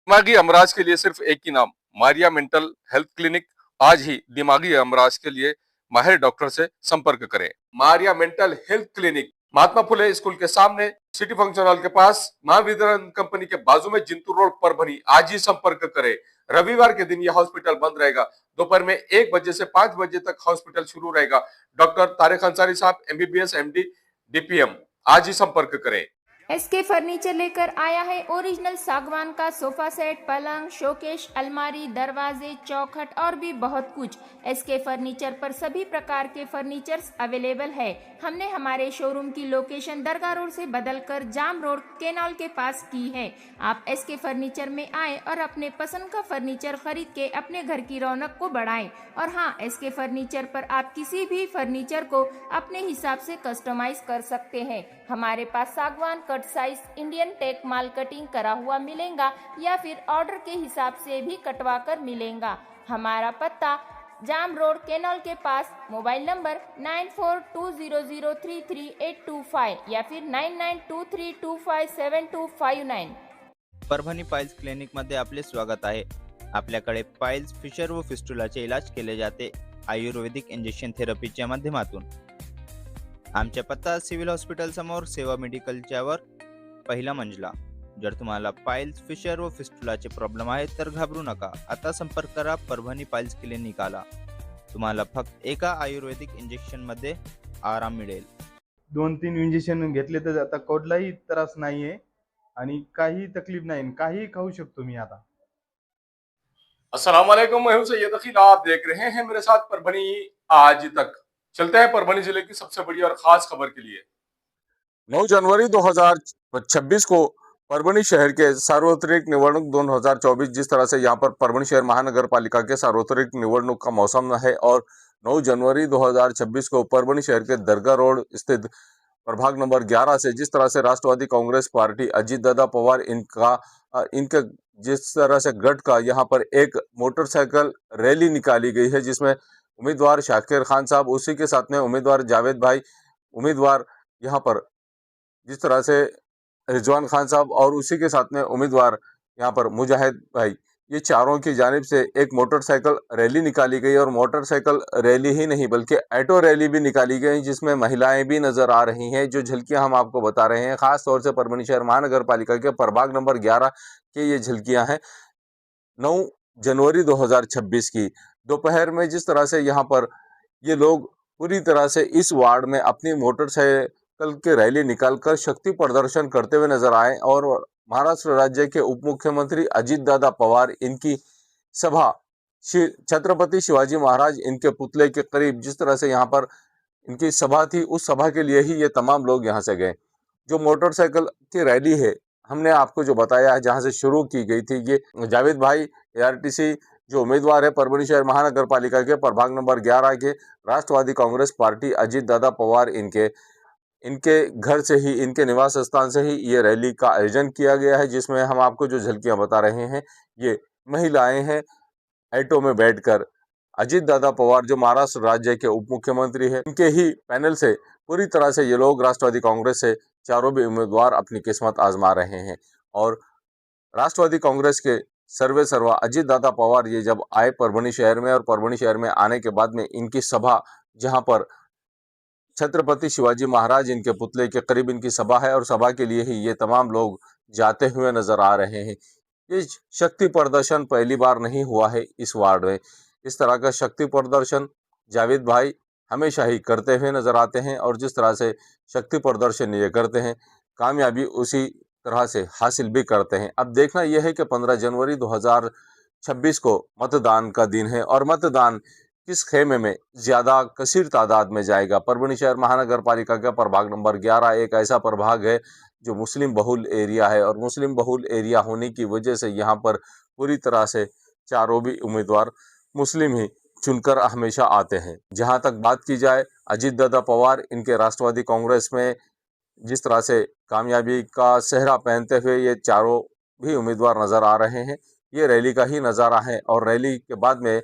दिमागी अमराज के लिए सिर्फ एक ही नाम, मारिया मेंटल हेल्थ क्लिनिक। आज ही दिमागी अमराज के लिए माहिर डॉक्टर से संपर्क करें। Maria mental health clinic, Mahatma Phule school के सामने, सिटी फंक्शन हॉल के पास, महावितरण कंपनी के बाजू में, जिंतूर रोड, परभनी। आज ही संपर्क करें। रविवार के दिन यह हॉस्पिटल बंद रहेगा। दोपहर में 1 बजे से 5 बजे तक हॉस्पिटल शुरू रहेगा। डॉक्टर तारिक अंसारी साहब, MBBS MD DPM। आज ही संपर्क करें। SK फर्नीचर लेकर आया है ओरिजिनल सागवान का सोफा सेट, पलंग, शोकेश, अलमारी, दरवाजे, चौखट और भी बहुत कुछ। SK फर्नीचर पर सभी प्रकार के फर्नीचर्स अवेलेबल है। हमने हमारे शोरूम की लोकेशन दरगाह रोड से बदलकर जाम रोड केनाल के पास की है। आप SK फर्नीचर में आए और अपने पसंद का फर्नीचर खरीद के अपने घर की रौनक को बढ़ाएं। और हाँ, SK फर्नीचर पर आप किसी भी फर्नीचर को अपने हिसाब से कस्टमाइज कर सकते हैं। हमारे पास सागवान कट साइज इंडियन टेक माल कटिंग करा हुआ मिलेगा या फिर ऑर्डर के हिसाब से भी कटवा कर मिलेगा। हमारा पत्ता जाम रोड केनॉल के पास। मोबाइल नंबर 9420033825 या फिर 9923257259। परभणी पाइल्स क्लिनिक मध्ये आपले स्वागत आहे। आपल्याकडे पाइल्स, फिशर व फिस्टुलाचे इलाज केले जाते आयुर्वेदिक इंजेक्शन थेरपीच्या माध्यमातून। आमचा पत्ता सिव्हिल हॉस्पिटल समोर, सेवा मेडिकलच्या वर, पहिला मंजला। जर तुम्हाला पाइल्स, फिशर व फिस्टुलाचे प्रॉब्लेम आहेत तर घाबरू नका। आता संपर्क करा परभणी पाइल्स क्लिनिकला। तुम्हाला फक्त एका आयुर्वेदिक इंजेक्शन मध्ये आराम मिळेल। 2-3 इंजेक्शन घेतले तर आता कोणलाही त्रास नाहीये आणि काही तकलीफ नाही, काही खाऊ शकतो मी आता। अस्सलाम वालेकुम, मैं हूं सैयद अकील। आप देख रहे हैं मेरे साथ परभणी आज तक। चलते हैं परभणी जिले की सबसे बड़ी और खास खबर के लिए। 9 जनवरी 2026 को परभणी शहर के सार्वत्रिक निवडणूक 2024, जिस तरह से यहाँ पर परभणी शहर महानगर पालिका के सार्वत्रिक निवडणूक का मौसम है और 9 जनवरी 2026 को परभणी शहर के दरगाह रोड स्थित प्रभाग नंबर 11 से जिस तरह से राष्ट्रवादी कांग्रेस पार्टी अजीत दादा पवार इनके जिस तरह से गढ़ का यहाँ पर एक मोटरसाइकिल रैली निकाली गई है, जिसमें उम्मीदवार शाकिर खान साहब, उसी के साथ में उम्मीदवार जावेद भाई, उम्मीदवार यहाँ पर जिस तरह से रिजवान खान साहब और उसी के साथ में उम्मीदवार यहाँ पर मुजाहिद भाई, ये चारों की जानिब से एक मोटरसाइकिल रैली निकाली गई। और मोटरसाइकिल रैली ही नहीं बल्कि ऑटो रैली भी निकाली गई, जिसमें महिलाएं भी नजर आ रही हैं। जो झलकियां हम आपको बता रहे हैं खास तौर से परभणी शहर महानगर पालिका के प्रभाग नंबर 11 के ये झलकियां हैं 9 जनवरी 2026 की दोपहर में। जिस तरह से यहाँ पर ये लोग पूरी तरह से इस वार्ड में अपनी मोटरसाइकिल की रैली निकालकर शक्ति प्रदर्शन करते हुए नजर आए और महाराष्ट्र राज्य के उप मुख्यमंत्री अजीत दादा पवार इनकी सभा छत्रपति शिवाजी महाराज इनके पुतले के करीब जिस तरह से यहाँ पर इनकी सभा थी, उस सभा के लिए ही ये तमाम लोग यहाँ से गए। जो मोटरसाइकिल की रैली है, हमने आपको जो बताया है जहाँ से शुरू की गई थी, ये जावेद भाई ARTC जो उम्मीदवार है परभणी शहर महानगर पालिका के प्रभाग नंबर 11 के राष्ट्रवादी कांग्रेस पार्टी अजीत दादा पवार इनके घर से ही, इनके निवास स्थान से ही ये रैली का आयोजन किया गया है, जिसमें हम आपको जो झलकियां बता रहे हैं ये महिलाएं हैं ऑटो में बैठकर। अजीत दादा पवार जो महाराष्ट्र राज्य के उप मुख्यमंत्री है, इनके ही पैनल से पूरी तरह से ये लोग राष्ट्रवादी कांग्रेस से चारों भी उम्मीदवार अपनी किस्मत आजमा रहे हैं। और राष्ट्रवादी कांग्रेस के सर्वे सर्वा अजीत दादा पवार ये जब आए परभणी शहर में, और परभणी शहर में आने के बाद में इनकी सभा, जहां पर छत्रपति शिवाजी महाराज इनके पुतले के करीब इनकी सभा है और सभा के लिए ही ये तमाम लोग जाते हुए नजर आ रहे हैं। ये शक्ति प्रदर्शन पहली बार नहीं हुआ है इस वार्ड में। इस तरह का शक्ति प्रदर्शन जावेद भाई हमेशा ही करते हुए नजर आते हैं और जिस तरह से शक्ति प्रदर्शन ये करते हैं, कामयाबी उसी तरह से हासिल भी करते हैं। अब देखना यह है कि 15 जनवरी 2026 को मतदान का दिन है और मतदान किस खेमे में ज्यादा कसीर तादाद में जाएगा। परभणी शहर महानगर पालिका का प्रभाग नंबर 11 एक ऐसा प्रभाग है जो मुस्लिम बहुल एरिया है और मुस्लिम बहुल एरिया होने की वजह से यहाँ पर पूरी तरह से चारों भी उम्मीदवार मुस्लिम ही चुनकर हमेशा आते हैं। जहां तक बात की जाए अजीत दादा पवार इनके राष्ट्रवादी कांग्रेस में जिस तरह से कामयाबी का सेहरा पहनते हुए ये चारों भी उम्मीदवार नजर आ रहे हैं, ये रैली का ही नज़ारा है। और रैली के बाद में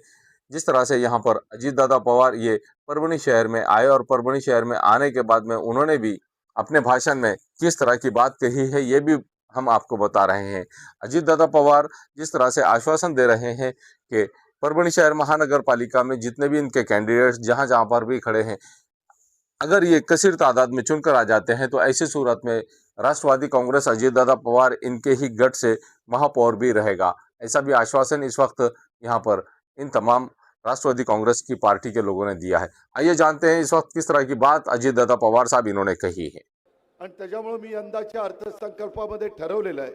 जिस तरह से यहाँ पर अजीत दादा पवार ये परभणी शहर में आए और परभणी शहर में आने के बाद में उन्होंने भी अपने भाषण में किस तरह की बात कही है ये भी हम आपको बता रहे हैं। अजीत दादा पवार जिस तरह से आश्वासन दे रहे हैं कि परभणी शहर महानगर पालिका में जितने भी इनके कैंडिडेट्स जहां जहां पर भी खड़े हैं, अगर ये कसीर तादाद में चुनकर आ जाते हैं तो ऐसी सूरत में राष्ट्रवादी कांग्रेस अजीत दादा पवार इनके ही गढ़ से महापौर भी रहेगा। ऐसा भी आश्वासन इस वक्त यहाँ पर इन तमाम राष्ट्रवादी कांग्रेस की पार्टी के लोगों ने दिया है। आइए जानते हैं इस वक्त किस तरह की बात अजीत दादा पवार साहब इन्होंने कही है। आणि त्याच्यामुळे मी यंदाच्या अर्थसंकल्पामध्ये ठरवलेलं आहे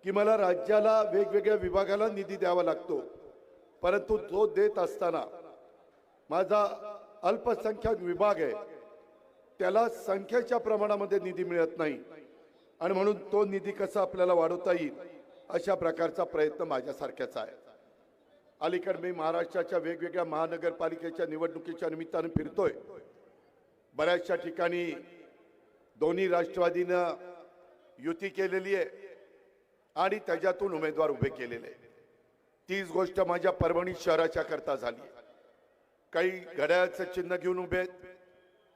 की मला राज्याला वेगवेगळ्या विभागाला निधी द्यावा लागतो, परंतु तो देत असताना माझा अल्पसंख्याक विभाग आहे त्याला संख्येच्या प्रमाणामध्ये निधी मिळत नाही आणि म्हणून तो निधी कसा आपल्याला वाढवता येईल अशा प्रकारचा प्रयत्न माझ्यासारख्याचा आहे। अलीकडे मी महाराष्ट्राच्या वेगवेगळ्या महानगरपालिकेच्या निवडणुकीच्या निमित्ताने फिरतोय। बऱ्याचशा ठिकाणी दोन्ही राष्ट्रवादीनं युती केलेली आहे आणि त्याच्यातून उमेदवार उभे केलेले आहेत। तीच गोष्ट माझ्या परभणी शहराच्या करता झाली आहे। काही घड्याळाचं चिन्ह घेऊन उभे आहेत,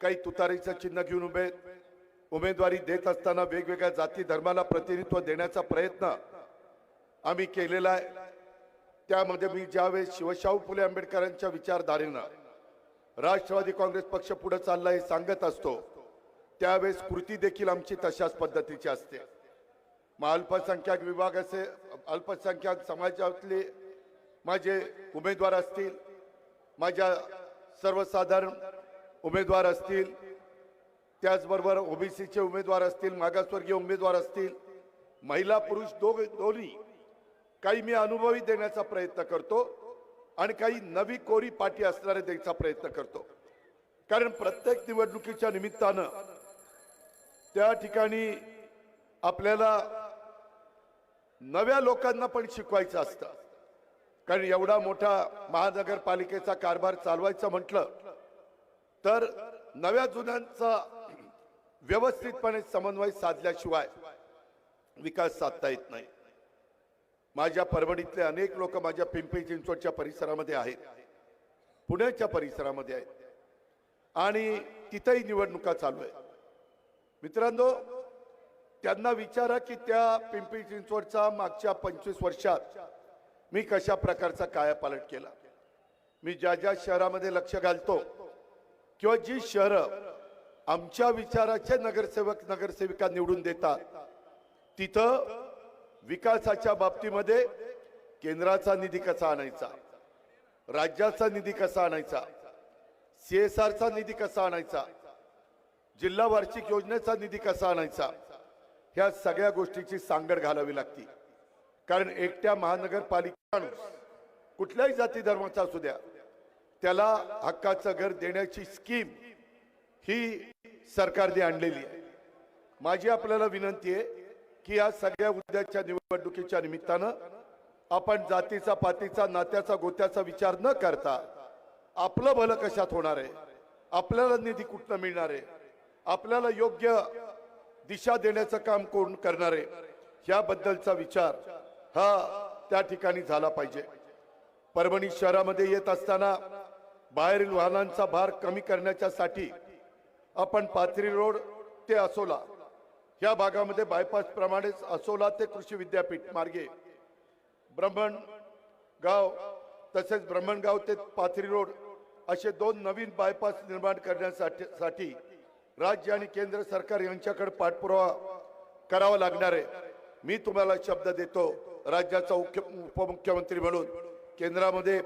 काही तुतारीचं चिन्ह घेऊन उभे आहेत। उमेदवारी देत असताना वेगवेगळ्या जाती धर्माला प्रतिनिधित्व देण्याचा प्रयत्न आम्ही केलेला आहे। त्यामध्ये मी ज्यावेळेस शिवशाहू फुले आंबेडकरांच्या विचारधारेनं राष्ट्रवादी काँग्रेस पक्ष पुढे चालला हे सांगत असतो, त्यावेळेस कृती देखील आमची तशाच पद्धतीची असते। मग अल्पसंख्याक विभाग असे अल्पसंख्याक समाजातले माझे उमेदवार असतील, माझ्या सर्वसाधारण उमेदवार असतील, त्याचबरोबर ओबीसीचे उमेदवार असतील, मागासवर्गीय उमेदवार असतील, महिला पुरुष दोन्ही काही मी अनुभवी देण्याचा प्रयत्न करतो आणि काही नवी कोरी पाठी असणारे द्यायचा प्रयत्न करतो। कारण प्रत्येक निवडणुकीच्या निमित्तानं त्या ठिकाणी आपल्याला नव्या लोकांना पण शिकवायचं असतं। कारण एवढा मोठा महानगरपालिकेचा कारभार चालवायचा म्हटलं तर नव्या जुन्यांचा व्यवस्थितपणे समन्वय साधल्याशिवाय विकास साधता येत नाही। माझ्या परभणीतले अनेक लोक माझ्या पिंपरी चिंचवडच्या परिसरामध्ये आहेत, पुण्याच्या परिसरामध्ये आहेत आणि तिथेही निवडणुका चालू आहेत। मित्रांनो, त्यांना विचारा की त्या पिंपरी चिंचवडचा मागच्या 25 वर्षात मी कशा प्रकारचा कायापालट केला। मी ज्या ज्या शहरामध्ये लक्ष घालतो किंवा जी शहरं आमच्या विचाराचे नगरसेवक नगरसेविका निवडून देतात तिथं विकासाच्या बाबतीमध्ये केंद्राचा निधी कसा आणायचा, राज्याचा निधी कसा आणायचा, सीएसआरचा निधी कसा आणायचा, जिल्हा वार्षिक योजनेचा निधी कसा आणायचा, ह्या सगळ्या गोष्टीची सांगड घालावी लागते। कारण एकट्या महानगरपालिका कुठल्याही जाती धर्माचा असू द्या त्याला हक्काचं घर देण्याची स्कीम ही सरकारने आणलेली आहे। माझी आपल्याला विनंती आहे की या सगळ्या उद्याच्या निवडणुकीच्या निमित्तानं आपण जातीचा पातीचा नात्याचा गोत्याचा विचार न करता आपलं भलं कशात होणार आहे, आपल्याला निधी कुठनं मिळणार आहे, आपल्याला योग्य दिशा देण्याचं काम कोण करणार आहे याबद्दलचा विचार हा त्या ठिकाणी झाला पाहिजे। परभणी शहरामध्ये येत असताना बाहेरील वाहनांचा भार कमी करण्यासाठी आपण पाथरी रोड ते असोला या भागामध्ये बायपास प्रमाणेच असोला ते कृषी विद्यापीठ मार्गे ब्रह्मणगाव तसेच ब्रह्मणगाव ते पाथरी रोड असे 2 नवीन बायपास निर्माण करण्यासाठी राज्य आणि केंद्र सरकार यांच्याकडे पाठपुरावा करावा लागणार आहे। मी तुम्हाला शब्द देतो, राज्याचा उपमुख्यमंत्री म्हणून केंद्रामध्ये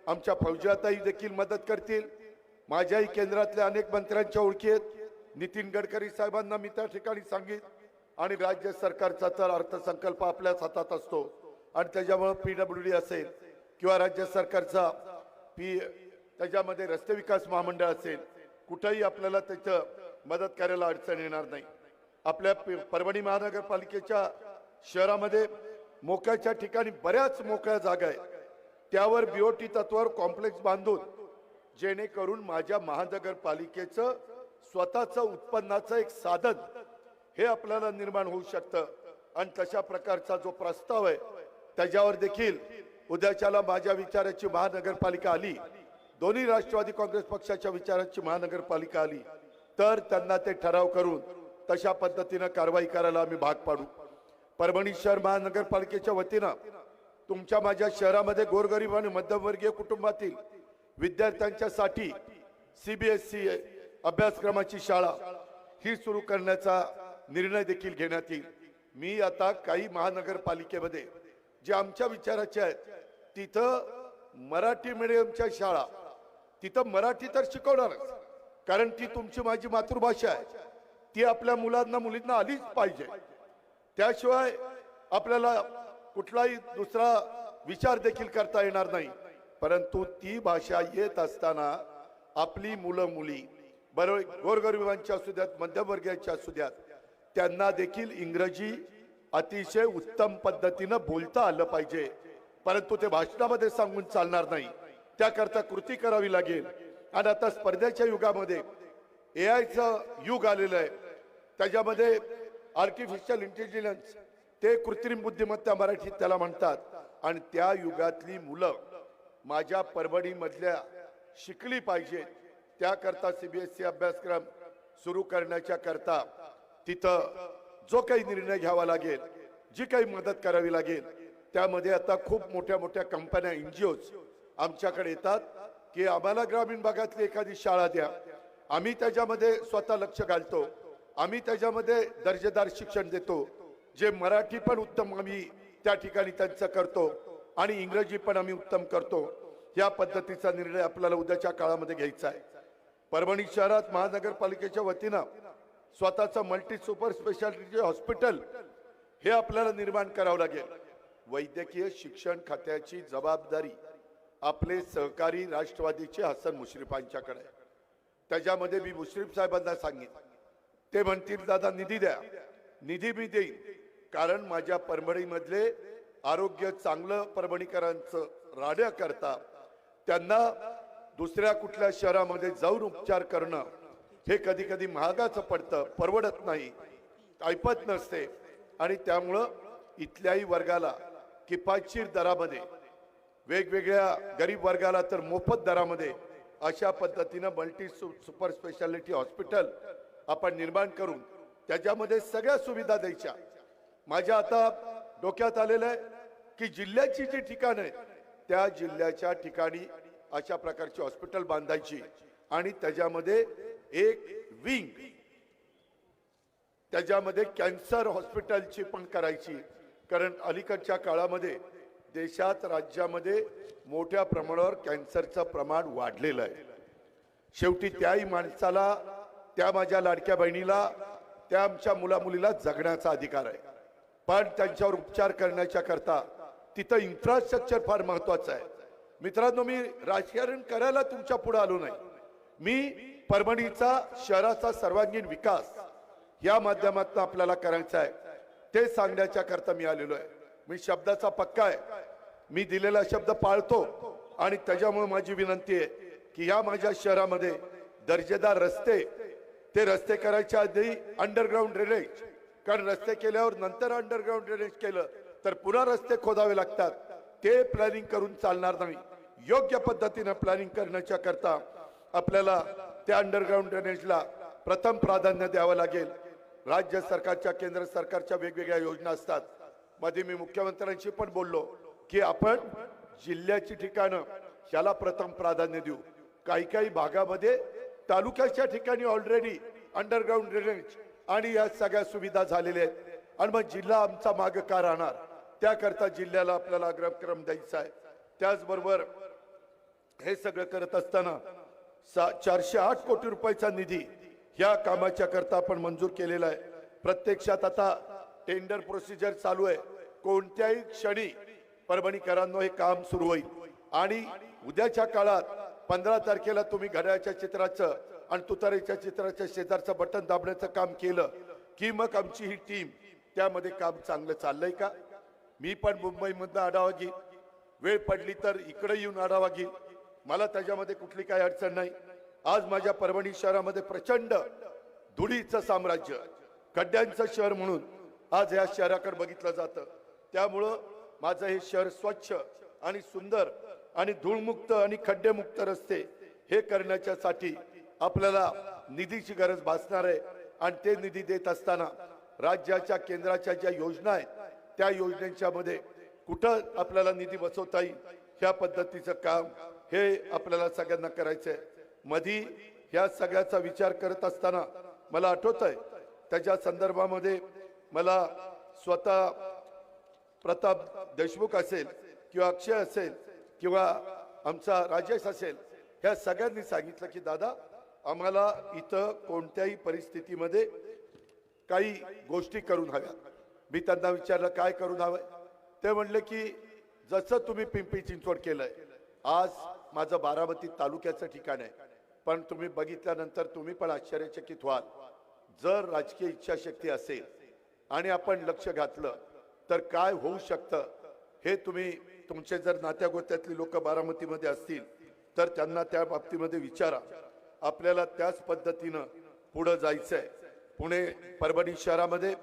आमच्या फौजाताई देखील मदत करतील। माझ्याही केंद्रातल्या अनेक मंत्र्यांच्या ओळखी आहेत, नितीन गडकरी साहेबांना मी त्या ठिकाणी सांगित आणि राज्य सरकारचा तर अर्थसंकल्प आपल्याच हातात असतो आणि त्याच्यामुळे पीडब्ल्यूडी असेल किंवा राज्य सरकारचा त्याच्यामध्ये रस्ते विकास महामंडळ असेल, कुठेही आपल्याला त्याचं मदत करायला अडचण येणार नाही। आपल्या परभणी महानगरपालिकेच्या शहरामध्ये मोक्याच्या ठिकाणी बऱ्याच मोकळ्या जागा आहेत, त्यावर बीओटी तत्वावर कॉम्प्लेक्स बांधून जेणेकरून माझ्या महानगरपालिकेचं स्वतःचं उत्पन्नाचं एक साधन हे आपल्याला निर्माण होऊ शकतं आणि तशा प्रकारचा जो प्रस्ताव आहे त्याच्यावर देखील उद्याच्याला माझ्या विचाराची महानगरपालिका आली, दोन्ही राष्ट्रवादी काँग्रेस पक्षाच्या विचाराची महानगरपालिका आली तर त्यांना ते ठराव करून तशा पद्धतीने कारवाई करायला आम्ही भाग पाडू। परभणी शहर महानगरपालिकेच्या वतीनं तुमच्या माझ्या शहरामध्ये गोरगरीब आणि मध्यमवर्गीय कुटुंबातील विद्यार्थ्यांच्यासाठी CBSE अभ्यासक्रमाची शाळा ही सुरू करण्याचा निर्णय देखील घेण्यात येईल. मी आता काही महानगरपालिकेमध्ये जे आमच्या विचाराचे आहेत तिथं मराठी मीडियमच्या शाळा, तिथं मराठी तर शिकवणारच, कारण ती तुमची माझी मातृभाषा आहे, ती आपल्या मुलांना मुलींना आलीच पाहिजे. त्याशिवाय आपल्याला कुठलाही दुसरा विचार देखील करता येणार नाही. परंतु ती भाषा येत असताना आपली मुलं मुली बरोबर गोरगरिबांच्या असू द्यात, मध्यमवर्गीयांच्या असू द्यात, त्यांना देखील इंग्रजी अतिशय उत्तम पद्धतीनं बोलता आलं पाहिजे. परंतु ते भाषणामध्ये सांगून चालणार नाही, त्याकरता कृती करावी लागेल. आणि आता स्पर्धेच्या युगामध्ये AIचं युग आलेलं आहे, त्याच्यामध्ये आर्टिफिशियल इंटेलिजन्स, ते कृत्रिम बुद्धिमत्ता मराठीत त्याला म्हणतात. आणि त्या युगातली मुलं माझ्या परभणीमधल्या शिकली पाहिजेत. त्याकरता CBSE अभ्यासक्रम सुरू करण्याच्या करता तिथं जो काही निर्णय घ्यावा लागेल, जी काही मदत करावी लागेल, त्यामध्ये आता खूप मोठ्या मोठ्या कंपन्या, NGOs आमच्याकडे येतात की आम्हाला ग्रामीण भागातली एखादी शाळा द्या, आम्ही त्याच्यामध्ये स्वतः लक्ष घालतो, आम्ही त्याच्यामध्ये दर्जेदार शिक्षण देतो, जे मराठी पण उत्तम आम्ही त्या ठिकाणी त्यांचं करतो आणि इंग्रजी पण आम्ही उत्तम करतो. या पद्धतीचा निर्णय आपल्याला उद्याच्या काळामध्ये घ्यायचा आहे. परभणी शहरात महानगरपालिकेच्या वतीनं स्वतःचं मल्टी सुपर स्पेशालिटी हॉस्पिटल हे आपल्याला निर्माण करावं लागेल. वैद्यकीय शिक्षण खात्याची जबाबदारी आपले सहकारी राष्ट्रवादीचे हसन मुश्रीफांच्याकडे आहे. त्याच्यामध्ये मी मुश्रीफ साहेबांना सांगितलं, ते म्हणतील दादा निधी द्या, निधी मी देईन, कारण माझ्या परभणीमधले आरोग्य चांगलं परभणीकरांचं राहण्या करता त्यांना दुसऱ्या कुठल्या शहरामध्ये जाऊन उपचार करणं हे कधी कधी महागाचं पडतं, परवडत नाही, ऐपत नसते. आणि त्यामुळं इथल्याही वर्गाला किफायतशीर दरामध्ये, वेगवेगळ्या गरीब वर्गाला तर मोफत दरामध्ये अशा पद्धतीनं मल्टी सुपर स्पेशालिटी हॉस्पिटल आपण निर्माण करून त्याच्यामध्ये सगळ्या सुविधा द्यायच्या. माझ्या आता डोक्यात आलेलं आहे की जिल्ह्याची जी ठिकाणं आहेत त्या जिल्ह्याच्या ठिकाणी अशा प्रकारची हॉस्पिटल बांधायची आणि त्याच्यामध्ये एक विंग त्याच्यामध्ये कॅन्सर हॉस्पिटलची पण करायची. कारण अलीकडच्या काळामध्ये देशात, राज्यामध्ये मोठ्या प्रमाणावर कॅन्सरचं प्रमाण वाढलेलं आहे. शेवटी त्याही माणसाला, त्या माझ्या लाडक्या बहिणीला, त्या आमच्या मुलामुलीला जगण्याचा अधिकार आहे. पण त्यांच्यावर उपचार करण्याच्या करता तिथं इन्फ्रास्ट्रक्चर फार महत्वाचं आहे. मित्रांनो, मी राजकारण करायला तुमच्या पुढे आलो नाही, मी परभणीचा, शहराचा सर्वांगीण विकास या माध्यमातून आपल्याला करायचा आहे ते सांगण्याच्या करता मी आलेलो आहे. मी शब्दाचा पक्का आहे, मी दिलेला शब्द पाळतो. आणि त्याच्यामुळे माझी विनंती आहे की या माझ्या शहरामध्ये दर्जेदार रस्ते, ते रस्ते करायच्या आधी अंडरग्राऊंड ड्रेनेज, कारण रस्ते केल्यावर नंतर अंडरग्राऊंड ड्रेनेज केलं तर पुन्हा रस्ते खोदावे लागतात, ते प्लॅनिंग करून चालणार नाही. योग्य पद्धतीने प्लॅनिंग करण्याच्या करता आपल्याला त्या अंडरग्राऊंड ड्रेनेजला प्रथम प्राधान्य द्यावं लागेल. राज्य सरकारच्या, केंद्र सरकारच्या वेगवेगळ्या योजना असतात. मध्ये मी मुख्यमंत्र्यांशी पण बोललो की आपण जिल्ह्याची ठिकाणं याला प्रथम प्राधान्य देऊ. काही काही भागामध्ये तालुक्याच्या ठिकाणी ऑलरेडी अंडरग्राऊंड ड्रेनेज आणि या सगळ्या सुविधा झालेल्या आहेत आणि मग जिल्हा आमचा मागे का राहणार, त्याकरता जिल्ह्याला आपल्याला अग्रक्रम द्यायचा आहे. त्याचबरोबर हे सगळं करत असताना 408 कोटी रुपयाचा निधी या कामाच्या करता आपण मंजूर केलेला आहे. प्रत्यक्षात आता टेंडर प्रोसिजर चालू आहे. कोणत्याही क्षणी परभणीकरांनो हे काम सुरू होईल आणि उद्याच्या काळात 15 तारखेला तुम्ही घड्याळ्याच्या चित्राचं आणि तुतारीच्या चित्राच्या शेजारचं बटन दाबण्याचं काम केलं की मग आमची ही टीम त्यामध्ये काम चांगलं चाललंय का. मी पण मुंबईमधनं आढावा घेईन, वेळ पडली तर इकडे येऊन आढावा घेईन, मला त्याच्यामध्ये कुठली काही अडचण नाही. आज माझ्या परभणी शहरामध्ये प्रचंड धुळीचं साम्राज्य, खड्ड्यांचं शहर म्हणून आज या शहराकडे बघितलं जातं. त्यामुळं माझं हे शहर स्वच्छ आणि सुंदर आणि धूळमुक्त आणि खड्डेमुक्त रस्ते हे करण्याच्यासाठी आपल्याला निधीची गरज भासणार आहे. आणि ते निधी देत असताना राज्याच्या, केंद्राच्या ज्या योजना आहेत त्या योजनेच्या मध्ये कुठं आपल्याला निधी बसवता येईल ह्या पद्धतीचं काम हे आपल्याला सगळ्यांना करायचंय. मधी ह्या सगळ्याचा विचार करत असताना मला आठवत आहे त्याच्या संदर्भामध्ये मला स्वतः प्रताप देशमुख असेल किंवा अक्षय असेल किंवा आमचा राजेश असेल, ह्या सगळ्यांनी सांगितलं की दादा आम्हाला इथं कोणत्याही परिस्थितीमध्ये काही गोष्टी करून हव्या. मी त्यांना विचारलं काय करून हवंय. ते म्हणले की जसं तुम्ही पिंपरी चिंचवड केलंय, आज माझं बारामती तालुक्याचं ठिकाण आहे, पण तुम्ही बघितल्यानंतर तुम्ही पण आश्चर्यचकित व्हाल. जर राजकीय इच्छाशक्ती असेल आणि आपण लक्ष घातलं तर काय होऊ शकतं हे तुम्ही तुमचे जर नात्यागोत्यातली लोक बारामतीमध्ये असतील तर त्यांना त्या बाबतीमध्ये विचारा. आपल्याला त्याच पद्धतीनं पुढे जायचंय. पुणे परभणी शहरामध्ये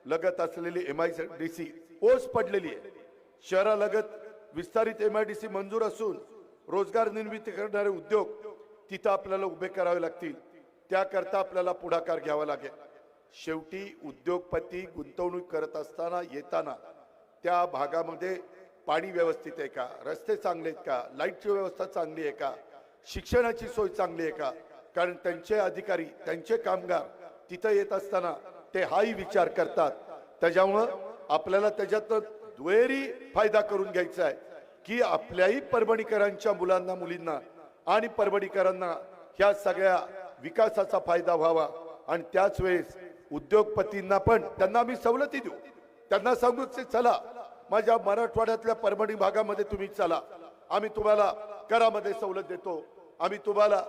लगत असलेली MIDC ओस पडलेली आहे. शहरालगत विस्तारित MIDC मंजूर असून रोजगार निर्मिती करणारे उद्योग तिथं आपल्याला उभे करावे लागतील. त्याकरता आपल्याला पुढाकार घ्यावा लागेल. शेवटी उद्योगपती गुंतवणूक करत असताना येताना त्या भागामध्ये पाणी व्यवस्थित आहे का, रस्ते चांगले आहेत का, लाईटची व्यवस्था चांगली आहे का, शिक्षणाची सोय चांगली आहे का. कारण त्यांचे अधिकारी त्यांचे कामगार तिथं येत असताना ते हाही विचार करतात. त्याच्यामुळं आपल्याला त्याच्यात दुहेरी फायदा करून घ्यायचा आहे की आपल्याही परभणीकरांच्या मुलांना मुलींना आणि परभणीकरांना ह्या सगळ्या विकासाचा फायदा व्हावा. आणि त्याच वेळेस उद्योगपतींना पण त्यांना आम्ही सवलती देऊ. त्यांना सांगू की चला माझ्या मराठवाड्यातल्या परभणी भागामध्ये तुम्ही चला, आम्ही तुम्हाला करामध्ये सवलत देतो, आम्ही तुम्हाला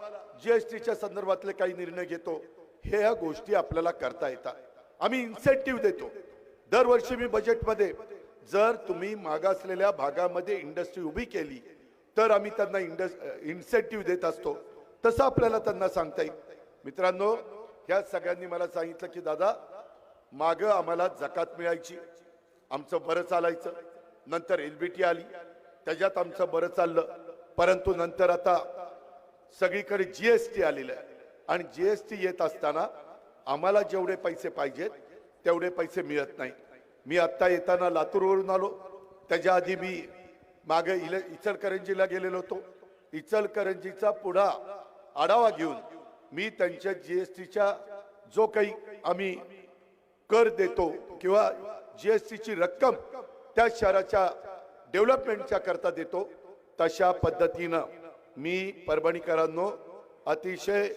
GSTच्या संदर्भातले काही निर्णय घेतो. हे या गोष्टी आपल्याला करता येतात. आम्ही इन्सेंटिव्ह देतो. दरवर्षी मी बजेटमध्ये जर तुम्ही मागासलेल्या भागामध्ये इंडस्ट्री उभी केली तर आम्ही त्यांना इन्सेंटिव्ह देत असतो. तसं आपल्याला त्यांना सांगता येईल. मित्रांनो, ह्या सगळ्यांनी मला सांगितलं की दादा मागं आम्हाला जकात मिळायची, आमचं बरं चालायचं, नंतर LBT आली, त्याच्यात आमचं बरं चाललं, परंतु नंतर आता सगळीकडे GST आलेलं आहे आणि GST येत असताना आम्हाला जेवढे पैसे पाहिजेत तेवढे पैसे मिळत नाही. मी आत्ता येताना लातूरवरून आलो, त्याच्या आधी मी मागे इचलकरंजीला गेलेलो होतो. इचलकरंजीचा पुढा आढावा घेऊन मी त्यांच्या GSTच्या जो काही आम्ही कर देतो किंवा GSTची रक्कम त्या शहराच्या डेव्हलपमेंटच्या करता देतो, तशा पद्धतीनं मी परभणीकरांनो अतिशय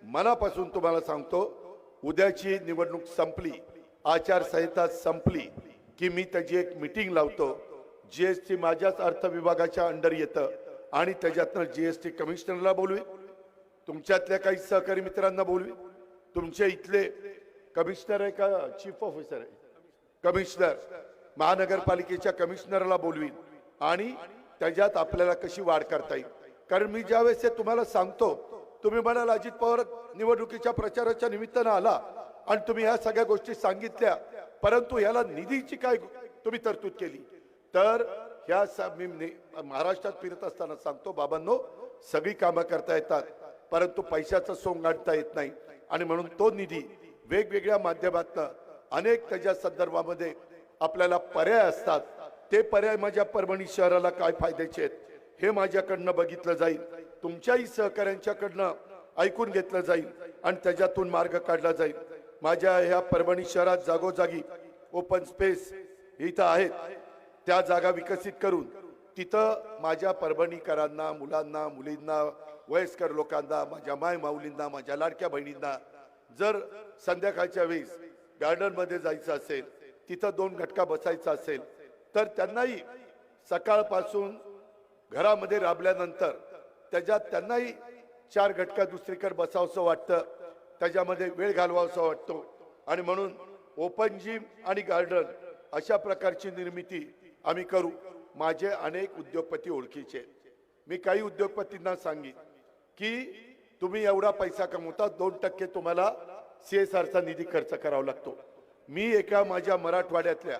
मनापासून तुम्हाला सांगतो, उद्याची निवडणूक संपली, आचारसंहिता संपली की मी त्याची एक मीटिंग लावतो. GST माझ्याच अर्थ विभागाच्या अंडर येतं आणि त्याच्यातनं GST कमिशनरला बोलवी, तुमच्यातल्या काही सहकारी मित्रांना बोलवी, तुमच्या इथले कमिशनर आहे का चीफ ऑफिसर आहे, कमिशनर महानगरपालिकेच्या कमिशनरला बोलवीन आणि त्याच्यात आपल्याला कशी वाढ करता येईल. कारण मी ज्यावेळेस तुम्हाला सांगतो, तुम्ही म्हणाल अजित पवार निवडणुकीच्या प्रचाराच्या निमित्तानं आला आणि तुम्ही ह्या सगळ्या गोष्टी सांगितल्या, परंतु ह्याला निधीची काय तुम्ही तरतूद केली. तर ह्या मी महाराष्ट्रात फिरत असताना सांगतो, बाबांनो सगळी कामं करता येतात परंतु पैशाचं सोंग गाठता येत नाही. आणि म्हणून तो निधी वेगवेगळ्या माध्यमातून अनेक त्याच्या संदर्भामध्ये आपल्याला पर्याय असतात. ते पर्याय माझ्या परभणी शहराला काय फायद्याचे आहेत हे माझ्याकडनं बघितलं जाईल, तुमच्याही सहकाऱ्यांच्याकडनं ऐकून घेतलं जाईल आणि त्याच्यातून मार्ग काढला जाईल. माझ्या ह्या परभणी शहरात जागोजागी ओपन स्पेस इथं आहेत, त्या जागा विकसित करून तिथं माझ्या परभणीकरांना, मुलांना, मुलींना, वयस्कर लोकांना, माझ्या माय माऊलींना, माझ्या लाडक्या बहिणींना जर संध्याकाळच्या वेळेस गार्डन मध्ये जायचं असेल, तिथं 2 घटका बसायचा असेल तर त्यांनाही सकाळपासून घरामध्ये राबल्यानंतर त्याच्यात त्यांनाही 4 घटका दुसरीकडे बसावंसं वाटतं, त्याच्यामध्ये वेळ घालवावंसं वाटतो. आणि म्हणून ओपन जिम आणि गार्डन अशा प्रकारची निर्मिती आम्ही करू. माझे अनेक उद्योगपती ओळखीचे, मी काही उद्योगपतींना सांगितलं की तुम्ही एवढा पैसा कमवता, 2% तुम्हाला CSRचा निधी खर्च करावा लागतो. मी एका माझ्या मराठवाड्यातल्या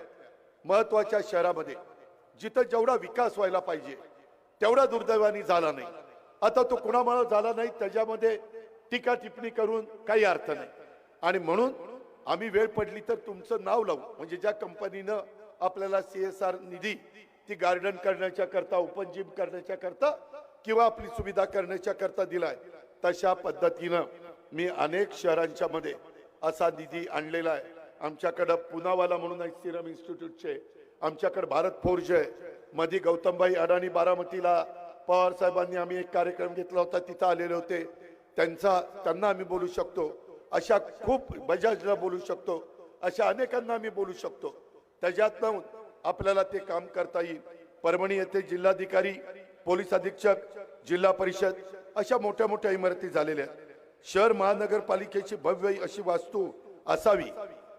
महत्वाच्या शहरामध्ये जिथं जेवढा विकास व्हायला पाहिजे तेवढा दुर्दैवाने झाला नाही. आता तो कुणामुळे झाला नाही त्याच्यामध्ये टीका टिप्पणी करून काही अर्थ नाही. आणि म्हणून आम्ही वेळ पडली तर तुमचं नाव लावू, म्हणजे ज्या कंपनीनं आपल्याला CSR निधी ती गार्डन करण्याच्या करता, ओपन जिम करण्याच्या करता किंवा आपली सुविधा करण्याच्या करता दिलाय. तशा पद्धतीनं मी अनेक शहरांच्या मध्ये असा निधी आणलेला आहे. आमच्याकडे पुनावाला म्हणून आहे सिरम इन्स्टिट्यूटचे, आमच्याकडे भारत फोर्ज आहे, मध्ये गौतमभाई अडाणी बारामतीला पवार साहेबांनी आम्ही एक कार्यक्रम घेतला होता, तिथं आलेले होते, त्यांना आम्ही बोलू शकतो. अशा खूप बजाजला बोलू शकतो, अशा अनेकांना आम्ही बोलू शकतो. त्याच्यातून आपल्याला ते काम करता येईल. परभणी येथे जिल्हाधिकारी, पोलीस अधीक्षक, जिल्हा परिषद अशा मोठ्या मोठ्या इमारती झालेल्या आहेत. शहर महानगरपालिकेची भव्य अशी वास्तू असावी,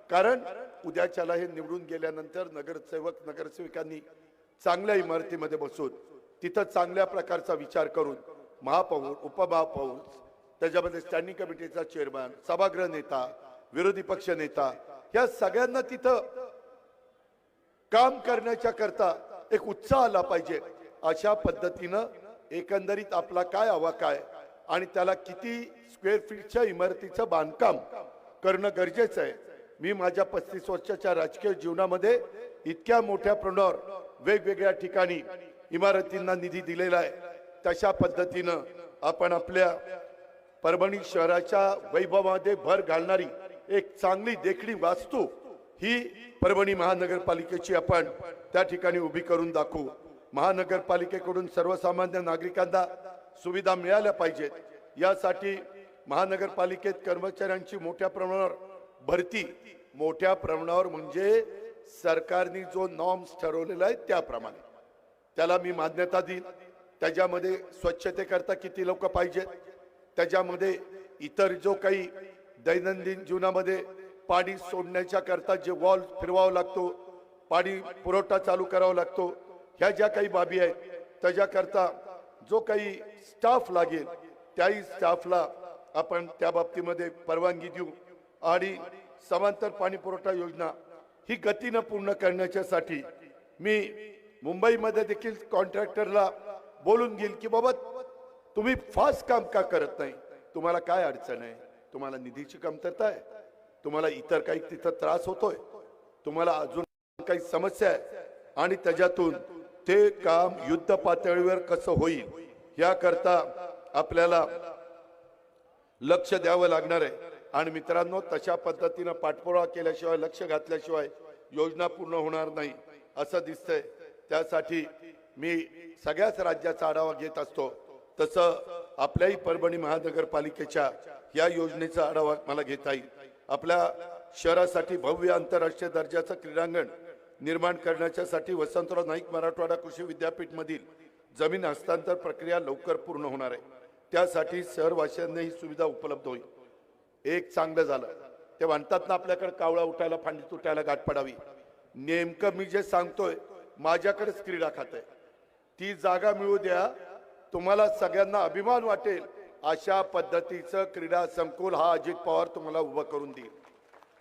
कारण उद्याच्याला हे निवडून गेल्यानंतर नगरसेवक नगरसेविकांनी चांगल्या इमारतीमध्ये बसून तिथं चांगल्या प्रकारचा विचार करून महापौर, उपमहापौर, त्याच्यामध्ये स्टँडिंग कमिटीचा चेअरमन, सभागृह नेता, विरोधी पक्ष नेता, या सगळ्यांना तिथं काम करण्याच्या करता एक उत्साह आला पाहिजे. अशा पद्धतीनं एकंदरीत आपला काय आवाका आहे आणि त्याला किती स्क्वेअर फीटच्या इमारतीचं बांधकाम करणं गरजेचं आहे. मी माझ्या 35 वर्षाच्या राजकीय जीवनामध्ये इतक्या मोठ्या प्रमाणावर वेगवेगळ्या ठिकाणी इमारतींना निधी दिलेला आहे. तशा पद्धतीनं आपण आपल्या परभणी शहराच्या वैभवामध्ये भर घालणारी एक चांगली देखणी वास्तू ही परभणी महानगरपालिकेची आपण त्या ठिकाणी उभी करून दाखवू. महानगरपालिकेकडून सर्वसामान्य नागरिकांना सुविधा मिळाल्या पाहिजेत. यासाठी महानगरपालिकेत कर्मचाऱ्यांची मोठ्या प्रमाणावर भरती, मोठ्या प्रमाणावर म्हणजे सरकारने जो नॉर्म्स ठरवलेला आहे त्याप्रमाणे त्याला मी मान्यता देईन. त्याच्यामध्ये स्वच्छतेकरता किती लोक पाहिजेत, त्याच्यामध्ये इतर जो काही दैनंदिन जीवनामध्ये पाणी सोडण्याच्या करता जे वॉल फिरवावा लागतो, पाणी पुरवठा चालू करावा लागतो, ह्या ज्या काही बाबी आहेत त्याच्याकरता जो काही स्टाफ लागेल त्याही स्टाफला आपण त्या बाबतीमध्ये परवानगी देऊ. आणि समांतर पाणी पुरवठा योजना ही गतीनं पूर्ण करण्यासाठी मी मुंबईमध्ये देखील कॉन्ट्रॅक्टरला बोलून घेईल की बाबा तुम्ही फास्ट काम का करत नाही, तुम्हाला काय अडचण आहे, तुम्हाला निधीची कमतरता आहे, तुम्हाला इतर काही तिथं त्रास होतोय, तुम्हाला अजून काही समस्या आहे, आणि त्याच्यातून ते काम युद्ध पातळीवर कसं होईल याकरता आपल्याला लक्ष द्यावं लागणार आहे. आणि मित्रांनो, तशा पद्धतीनं पाठपुरावा केल्याशिवाय, लक्ष घातल्याशिवाय योजना पूर्ण होणार नाही असं दिसतंय. त्यासाठी मी सगळ्याच राज्याचा आढावा घेत असतो, तसं आपल्याही परभणी महानगरपालिकेच्या या योजनेचा आढावा मला घेता येईल. आपल्या शहरासाठी भव्य आंतरराष्ट्रीय दर्जाचं क्रीडांगण निर्माण करण्यासाठी वसंतराव नाईक मराठवाडा कृषी विद्यापीठ मधील जमीन हस्तांतर प्रक्रिया लवकर पूर्ण होणार आहे. त्यासाठी शहरवासियांना ही सुविधा उपलब्ध होईल. एक चांगलं झालं ते म्हणतात ना, आपल्याकडे कावळा उठायला फांदी तुटायला गाठ पडावी. नेमकं मी जे सांगतोय माझ्याकडेच क्रीडा खातं आहे, ती जागा मिळू द्या, तुम्हाला सगळ्यांना अभिमान वाटेल अशा पद्धतीचं क्रीडा संकुल हा अजित पवार तुम्हाला उभं करून देईल.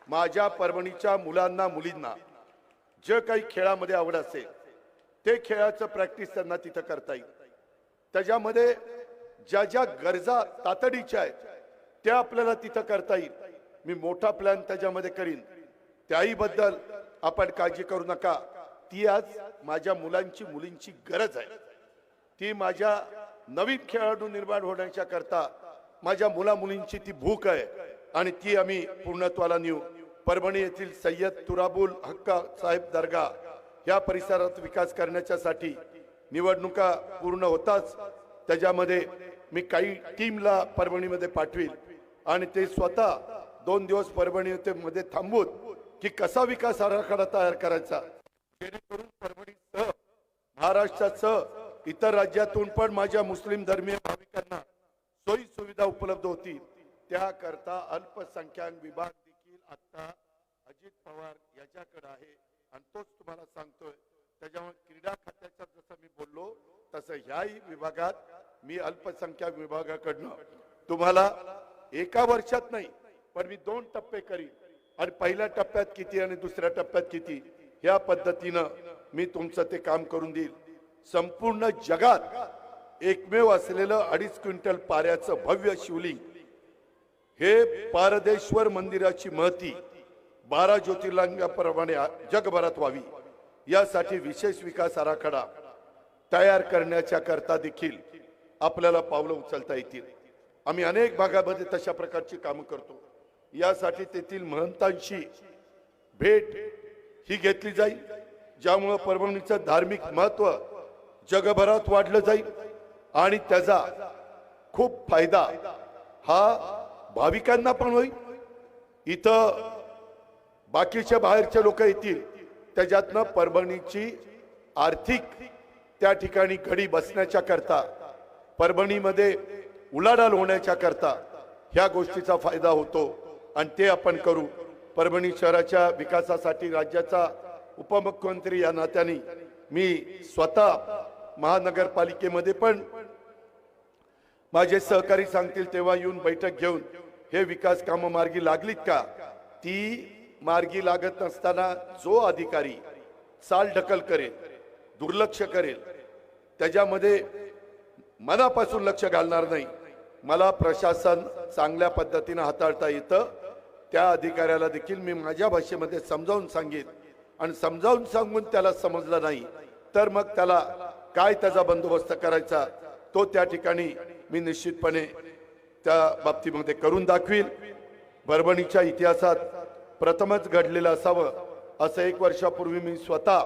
माझ्या परभणीच्या मुलांना मुलींना जे काही खेळामध्ये आवड असेल ते खेळाचं प्रॅक्टिस त्यांना तिथं करता येईल. त्याच्यामध्ये ज्या ज्या गरजा तातडीच्या आहेत त्या आपल्याला तिथं करता येईल. मी मोठा प्लॅन त्याच्यामध्ये करीन, त्याही बद्दल आपण काळजी करू नका. ती आज माझ्या मुलांची मुलींची गरज आहे, ती माझ्या नवीन खेळाडू निर्माण होण्याच्या करता माझ्या मुला मुलींची ती भूक आहे आणि ती आम्ही पूर्णत्वाला नेऊ. परभणी येथील सय्यद तुराबुल हक्का साहेब दर्गा या परिसरात विकास करण्यासाठी निवडणुका पूर्ण होताच त्याच्यामध्ये मी काही टीमला परभणीमध्ये पाठवील आणि ते स्वतः 2 दिवस परभणीमध्ये थांबून की कसा विकास आराखडा तयार करायचा, जेणेकरून परभणीसह महाराष्ट्रासह इतर राज्यातून पण माझ्या मुस्लिम धर्मीय भाविकांना सोयी सुविधा उपलब्ध होतील. त्याकरता अल्पसंख्याक विभाग देखील आता अजित पवार याच्याकडे आहे आणि तोच तुम्हाला सांगतोय. त्याच्यामुळे क्रीडा खात्याचा जसं मी बोललो तसं ह्याही विभागात मी अल्पसंख्याक विभागाकडनं तुम्हाला एका वर्षात नाही पण मी 2 टप्पे करीन आणि पहिल्या टप्प्यात किती आणि दुसऱ्या टप्प्यात किती या पद्धतीनं मी तुमचं ते काम करून देईल. संपूर्ण जगात एकमेव असलेलं 2.5 क्विंटल पाऱ्याचं भव्य शिवलिंग हे पारदेश्वर मंदिराची महती 12 ज्योतिर्लिंगाप्रमाणे जगभरात व्हावी यासाठी विशेष विकास आराखडा तयार करण्याच्या करता देखील आपल्याला पावलं उचलता येतील। आम्ही अनेक भागामध्ये तशा प्रकारची कामं करतो। यासाठी तेथील महंतांशी भेट ही घेतली जाईल, ज्यामुळे परभणीचं धार्मिक महत्त्व जगभरात वाढलं जाईल आणि त्याचा खूप फायदा हा भाविकांना पण होईल। इथं बाकीच्या बाहेरचे लोक येतील, त्याच्यातनं परभणीची आर्थिक त्या ठिकाणी घडी बसण्याच्या करता, परभणीमध्ये उलाढाल होण्याच्या करता ह्या गोष्टीचा फायदा होतो आणि ते आपण करू। परभणी शहराच्या विकासासाठी राज्याचा उपमुख्यमंत्री या नात्याने मी स्वतः महानगरपालिकेमध्ये पण माझे सहकारी सांगतील तेव्हा येऊन बैठक घेऊन हे विकास कामं मार्गी लागलीत का, ती मार्गी लागत नसताना जो अधिकारी चालढकल करेल, दुर्लक्ष करेल, त्याच्यामध्ये मनापासून लक्ष घालणार नाही, मला प्रशासन चांगल्या पद्धतीने हाताळता येतं, त्या अधिकाऱ्याला देखील मी माझ्या भाषेमध्ये समजावून सांगेन आणि समजावून सांगून त्याला समजलं नाही तर मग त्याला काय त्याचा बंदोबस्त करायचा तो त्या ठिकाणी मी निश्चितपणे त्या बाबतीमध्ये करून दाखवील। परभणीच्या इतिहासात प्रथमच घडलेलं असावं असं 1 वर्षापूर्वी मी स्वतः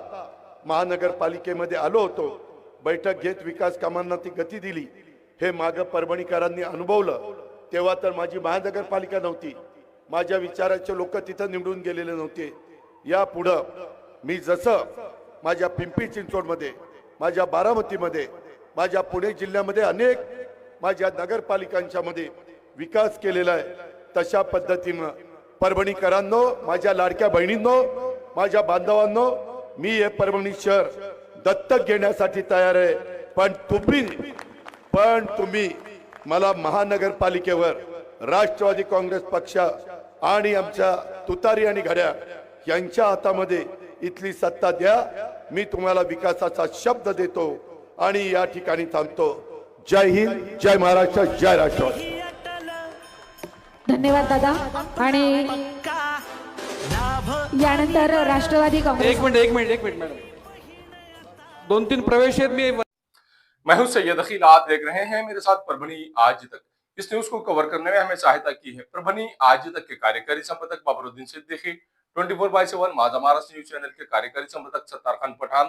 महानगरपालिकेमध्ये आलो होतो, बैठक घेत विकास कामांना ती गती दिली, हे मागं परभणीकरांनी अनुभवलं। तेव्हा तर माझी महानगरपालिका नव्हती, माझ्या विचाराचे लोक तिथं निवडून गेलेले नव्हते। या पुढं मी जसं माझ्या पिंपरी चिंचवडमध्ये, माझ्या बारामतीमध्ये, माझ्या पुणे जिल्ह्यामध्ये अनेक माझ्या नगरपालिकांच्या मध्ये विकास केलेला आहे, तशा पद्धतीनं परभणीकरांनो, माझ्या लाडक्या बहिणींनो, माझ्या बांधवांनो, मी हे परभणी शहर दत्तक घेण्यासाठी तयार आहे। पण तुम्ही मला महानगरपालिकेवर राष्ट्रवादी काँग्रेस पक्ष आणि आमच्या तुतारी आणि घड्याळ यांच्या हातामध्ये इथली सत्ता द्या, मी तुम्हाला विकासाचा शब्द देतो आणि या ठिकाणी थांबतो। जय हिंद, जय महाराष्ट्र, जय राष्ट्रवादी। धन्यवाद दादा। आणि यानंतर राष्ट्रवादी काँग्रेस। एक मिनट मैडम, 2-3 प्रवेश आहेत। मैं हूं सैयद अखिल, आप देख रहे हैं मेरे साथ परभणी आज तक। इस न्यूज को कवर करने में हमें सहायता की है परभणी आज तक के कार्यकारी संपादक बाबरुद्दीन सिद्दीकी, 24/7 माझा महाराष्ट्र न्यूज चैनल के कार्यकारी संपादक Sattar Khan Pathan,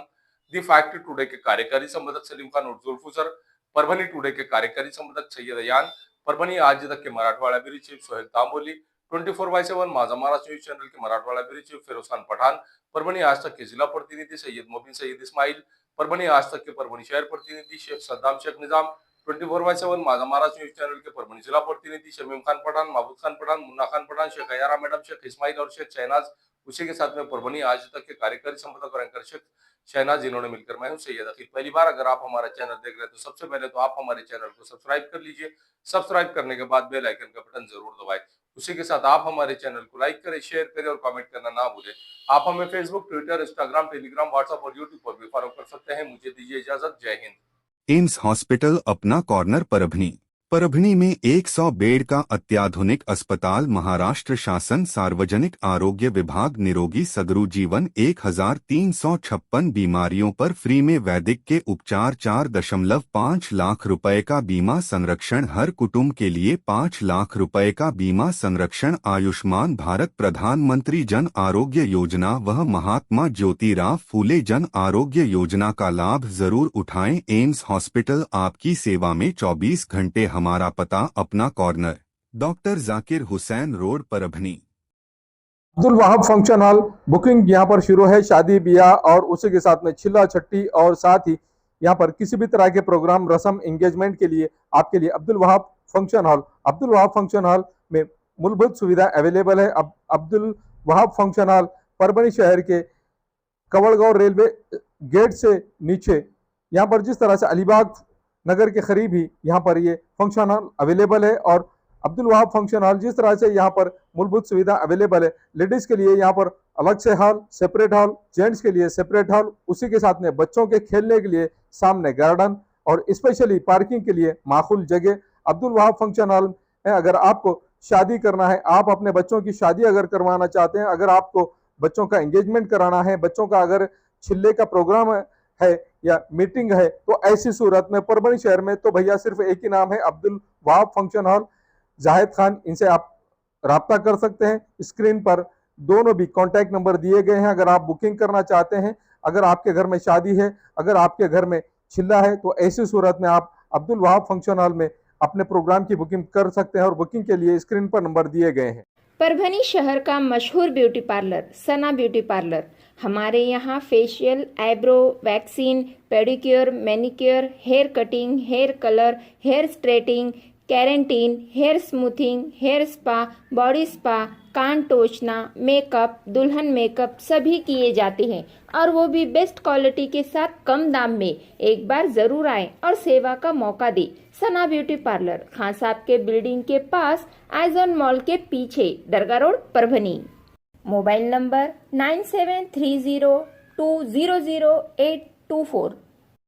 the fact today के कार्यकारी संपादक सलीम खान और जुल्फुसर, परभणी टुडे के कार्यकारी संपादक सैयद अयान, परभणी आज तक के मराठवाड़ा ब्यूरो चीफ सोहेल तांबोली, 24/7 माझा महाराष्ट्र न्यूज चैनल के मराठवाड़ा ब्यूरो चीफ फिरोज खान पठान, परभणी आज तक के जिला प्रतिनिधि सैयद मोबिन सैयद इस्माइल, परभणी आज तक के परभणी शहर प्रतिनिधि शेख सद्दाम शेख निजाम, 24/7 माझा महाराष्ट्र न्यूज चैनल के परभणी जिला प्रतिनिधि शमीम खान पठान, महबूब खान पठान, मुन्ना खान पठान, शेख अयारा मैडम, शेख इस्माइल और शेख शहनाज। उसी के साथ में परभणी आज तक के कार्यकारी संपादक और एंकर शेख शहनाज, जिन्होंने मिलकर मैं हूं सैयद अखिल। पहली बार अगर आप हमारा चैनल देख रहे हैं तो सबसे पहले तो आप हमारे चैनल को सब्सक्राइब कर लीजिए, सब्सक्राइब करने के बाद बेल आइकन का बटन जरूर दबाएं। उसी के साथ आप हमारे चैनल को लाइक करें, शेयर करें और कमेंट करना ना भूलें। आप हमें Facebook, Twitter, Instagram, Telegram, WhatsApp और यूट्यूब पर भी फॉलो कर सकते हैं। मुझे दीजिए इजाजत, जय हिंद। एम्स हॉस्पिटल अपना कॉर्नर परभणी। परभणी में 100 बेड का अत्याधुनिक अस्पताल, महाराष्ट्र शासन, सार्वजनिक आरोग्य विभाग, निरोगी सगरू जीवन, 1356 बीमारियों पर फ्री में वैदिक के उपचार, 4.5 लाख रुपए का बीमा संरक्षण, हर कुटुंब के लिए 5 लाख रुपए का बीमा संरक्षण, आयुष्मान भारत प्रधानमंत्री जन आरोग्य योजना व महात्मा ज्योतिराव फूले जन आरोग्य योजना का लाभ जरूर उठाएं। एम्स हॉस्पिटल आपकी सेवा में 24 घंटे। हमारा पता Apna corner, doctor Zakir Hussain road, Parbhani. Abdul Wahab function hall booking यहाँ पर शुरू है। शादी ब्याह और उसी के साथ में छिल्ला छट्टी और साथ ही यहाँ पर किसी भी तरह के प्रोग्राम, रस्म, एंगेजमेंट के लिए आपके लिए अब्दुल वहाब फंक्शन हॉल में मूलभूत सुविधा अवेलेबल है। अब्दुल वहाब फंक्शन हॉल परभणी शहर के कवड़गांव रेलवे गेट से नीचे, यहाँ पर जिस तरह से अलीबाग नगर के करीब ही यहाँ पर ये फंक्शन हॉल अवेलेबल है। और अब्दुल वहाब फंक्शन हॉल जिस तरह से यहाँ पर मूलभूत सुविधा अवेलेबल है, लेडीज के लिए यहाँ पर अलग से हॉल, सेपरेट हॉल, जेंट्स के लिए सेपरेट हॉल, उसी के साथ में बच्चों के खेलने के लिए सामने गार्डन और स्पेशली पार्किंग के लिए माकूल जगह अब्दुल वहाब फंक्शन हॉल है। अगर आपको शादी करना है, आप अपने बच्चों की शादी अगर करवाना चाहते हैं, अगर आपको बच्चों का एंगेजमेंट कराना है, बच्चों का अगर छिल्ले का प्रोग्राम है या मीटिंग है, तो ऐसी सूरत में परभणी शहर में तो भैया सिर्फ एक ही नाम है, अब्दुल वहाब फंक्शन हॉल, जाहिद खान। इनसे आप राब्ता कर सकते हैं। स्क्रीन पर दोनों भी कॉन्टैक्ट नंबर दिए गए हैं। अगर आप बुकिंग करना चाहते हैं, अगर आपके घर में शादी है, अगर आपके घर में छिल्ला है, तो ऐसी सूरत में आप अब्दुल वहाब फंक्शन हॉल में अपने प्रोग्राम की बुकिंग कर सकते हैं और बुकिंग के लिए स्क्रीन पर नंबर दिए गए हैं। परभणी शहर का मशहूर beauty parlour Sana beauty parlour. हमारे यहाँ facial, eyebrow, waxing, pedicure, manicure, hair cutting, hair colour, hair straightening, keratin, hair smoothing, hair spa, body spa, कान टोचना, मेकअप, दुल्हन मेकअप सभी किए जाते हैं और वो भी बेस्ट क्वालिटी के साथ कम दाम में। एक बार जरूर आएं और सेवा का मौका दें। सना ब्यूटी पार्लर, खान साहब के बिल्डिंग के पास, आइजॉन मॉल के पीछे, Dargah road, Parbhani. Mobile number 9730200824।